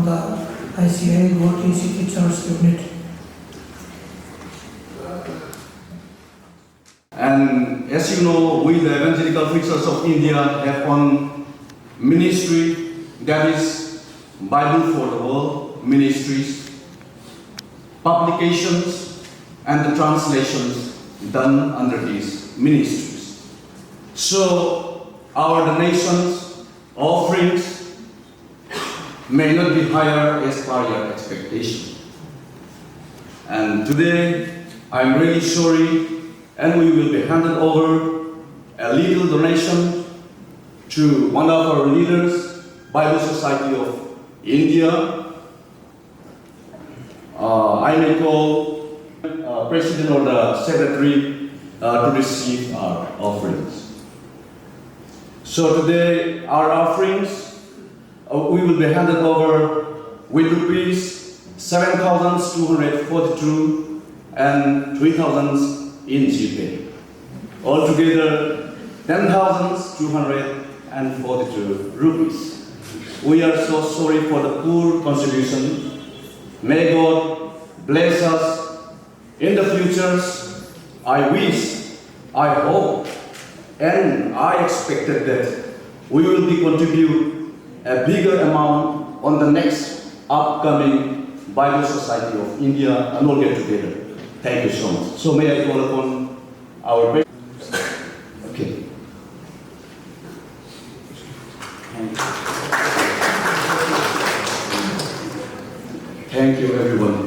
the ICI Goti City Church Unit. And as you know, we the Evangelical Preachers of India have one ministry, that is Bible for the World Ministries, publications and the translations done under these ministries. So our donations, offerings may not be higher as per your expectation. And today I'm really sorry, and we will be handed over a little donation to one of our leaders, Bible Society of India. I may call President or the Secretary to receive our offerings. So today our offerings, we will be handed over with rupees 7,242 and 3,000 in GPay. Altogether 10,242 rupees. We are so sorry for the poor contribution. May God bless us in the futures. I wish, I hope, and I expected that we will be contribute a bigger amount on the next upcoming Bible Society of India and all get together. Thank you so much. So may I call upon our president. Okay. Thank you everyone.